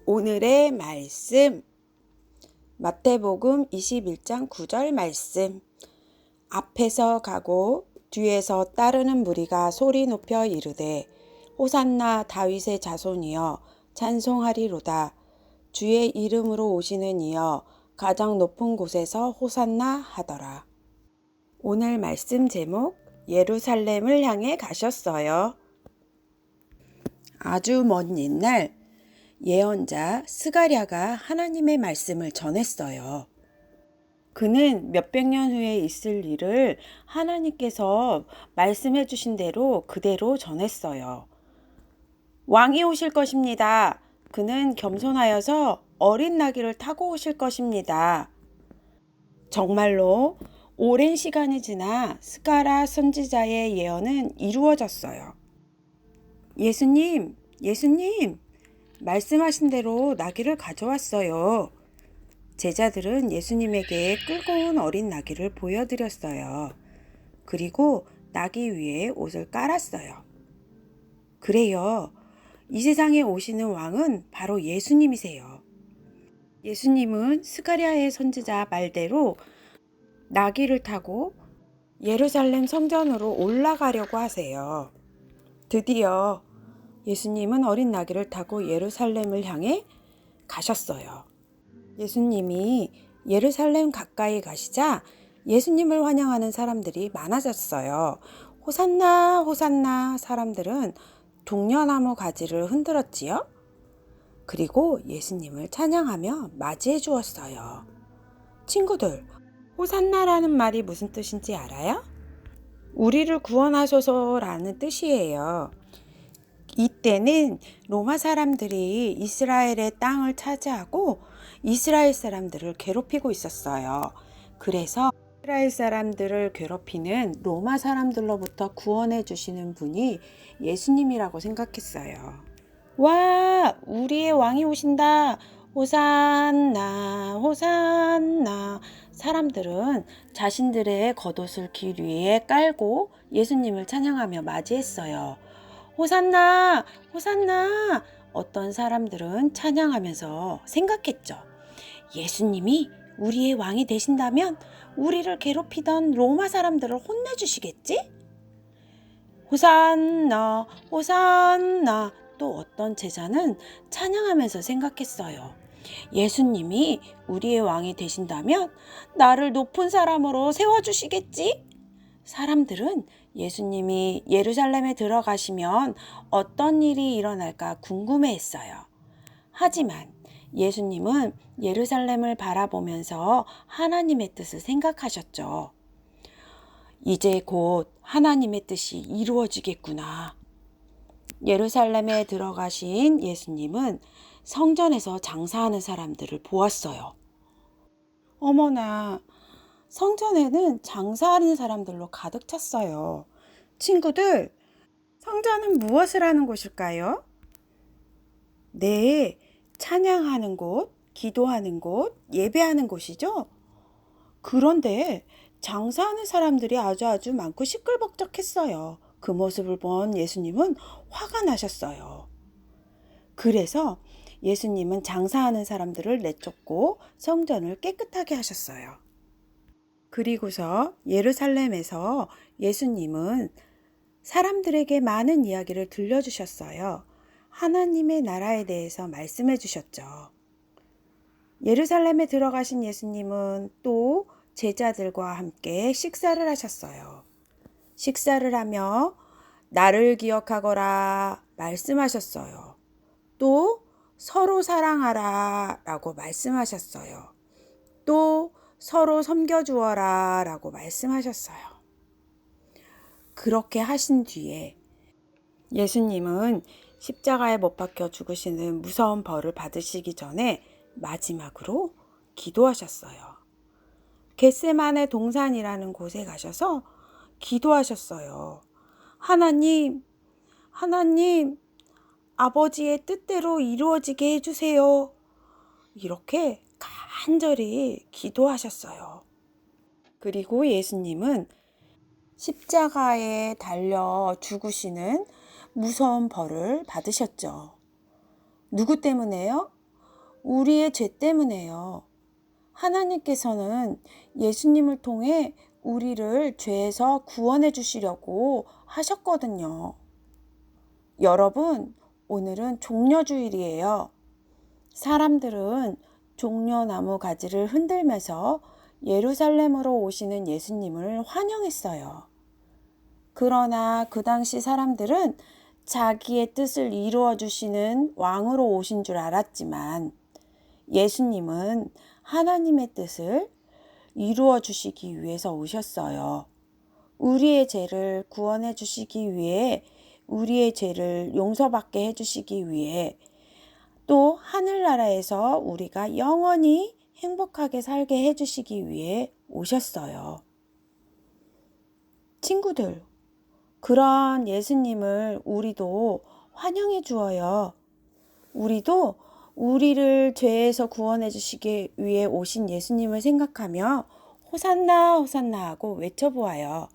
오늘의 말씀 마태복음 21장 9절 말씀. 앞에서 가고 뒤에서 따르는 무리가 소리 높여 이르되 호산나 다윗의 자손이여 찬송하리로다. 주의 이름으로 오시는 이여 가장 높은 곳에서 호산나 하더라. 오늘 말씀 제목 예루살렘을 향해 가셨어요. 아주 먼 옛날 예언자 스가랴가 하나님의 말씀을 전했어요. 그는 몇백 년 후에 있을 일을 하나님께서 말씀해 주신 대로 그대로 전했어요. 왕이 오실 것입니다. 그는 겸손하여서 어린 나귀를 타고 오실 것입니다. 정말로 오랜 시간이 지나 스가랴 선지자의 예언은 이루어졌어요. 예수님, 말씀하신 대로 나귀를 가져왔어요. 제자들은 예수님에게 끌고 온 어린 나귀를 보여드렸어요. 그리고 나귀 위에 옷을 깔았어요. 그래요. 이 세상에 오시는 왕은 바로 예수님이세요. 예수님은 스가랴의 선지자 말대로 나귀를 타고 예루살렘 성전으로 올라가려고 하세요. 드디어 예수님은 어린 나귀를 타고 예루살렘을 향해 가셨어요. 예수님이 예루살렘 가까이 가시자 예수님을 환영하는 사람들이 많아졌어요. 호산나, 호산나 사람들은 동려나무 가지를 흔들었지요. 그리고 예수님을 찬양하며 맞이해 주었어요. 친구들, 호산나라는 말이 무슨 뜻인지 알아요? 우리를 구원하소서라는 뜻이에요. 이때는 로마 사람들이 이스라엘의 땅을 차지하고 이스라엘 사람들을 괴롭히고 있었어요. 그래서 이스라엘 사람들을 괴롭히는 로마 사람들로부터 구원해 주시는 분이 예수님이라고 생각했어요. 와, 우리의 왕이 오신다. 호산나, 호산나. 사람들은 자신들의 겉옷을 길 위에 깔고 예수님을 찬양하며 맞이했어요. 호산나, 호산나. 어떤 사람들은 찬양하면서 생각했죠. 예수님이 우리의 왕이 되신다면 우리를 괴롭히던 로마 사람들을 혼내주시겠지? 호산나, 호산나. 또 어떤 제자는 찬양하면서 생각했어요. 예수님이 우리의 왕이 되신다면 나를 높은 사람으로 세워주시겠지? 사람들은 예수님이 예루살렘에 들어가시면 어떤 일이 일어날까 궁금해했어요. 하지만 예수님은 예루살렘을 바라보면서 하나님의 뜻을 생각하셨죠. 이제 곧 하나님의 뜻이 이루어지겠구나. 예루살렘에 들어가신 예수님은 성전에서 장사하는 사람들을 보았어요. 어머나, 성전에는 장사하는 사람들로 가득 찼어요. 친구들, 성전은 무엇을 하는 곳일까요? 네, 찬양하는 곳, 기도하는 곳, 예배하는 곳이죠. 그런데 장사하는 사람들이 아주 많고 시끌벅적했어요. 그 모습을 본 예수님은 화가 나셨어요. 그래서 예수님은 장사하는 사람들을 내쫓고 성전을 깨끗하게 하셨어요. 그리고서 예루살렘에서 예수님은 사람들에게 많은 이야기를 들려주셨어요. 하나님의 나라에 대해서 말씀해 주셨죠. 예루살렘에 들어가신 예수님은 또 제자들과 함께 식사를 하셨어요. 식사를 하며 나를 기억하거라 말씀하셨어요. 또 서로 사랑하라 라고 말씀하셨어요. 또 서로 섬겨주어라 라고 말씀하셨어요. 그렇게 하신 뒤에 예수님은 십자가에 못 박혀 죽으시는 무서운 벌을 받으시기 전에 마지막으로 기도하셨어요. 겟세마네 동산이라는 곳에 가셔서 기도하셨어요. 하나님, 아버지의 뜻대로 이루어지게 해주세요. 이렇게 간절히 기도하셨어요. 그리고 예수님은 십자가에 달려 죽으시는 무서운 벌을 받으셨죠. 누구 때문에요? 우리의 죄 때문에요. 하나님께서는 예수님을 통해 우리를 죄에서 구원해 주시려고 하셨거든요. 여러분, 오늘은 종려주일이에요. 사람들은 종려나무 가지를 흔들면서 예루살렘으로 오시는 예수님을 환영했어요. 그러나 그 당시 사람들은 자기의 뜻을 이루어 주시는 왕으로 오신 줄 알았지만 예수님은 하나님의 뜻을 이루어 주시기 위해서 오셨어요. 우리의 죄를 구원해 주시기 위해, 우리의 죄를 용서받게 해 주시기 위해, 또 하늘나라에서 우리가 영원히 행복하게 살게 해 주시기 위해 오셨어요. 친구들, 그런 예수님을 우리도 환영해 주어요. 우리도 우리를 죄에서 구원해 주시기 위해 오신 예수님을 생각하며 호산나 호산나 하고 외쳐보아요.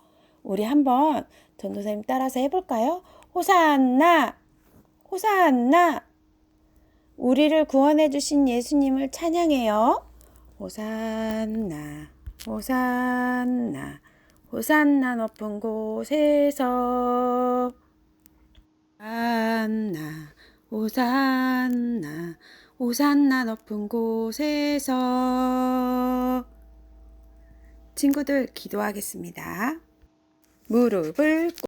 우리 한번 전도사님 따라서 해볼까요? 호산나 호산나. 우리를 구원해 주신 예수님을 찬양해요. 호산나 호산나 호산나 높은 곳에서 호산나 호산나 호산나 높은 곳에서. 친구들 기도하겠습니다. 무릎을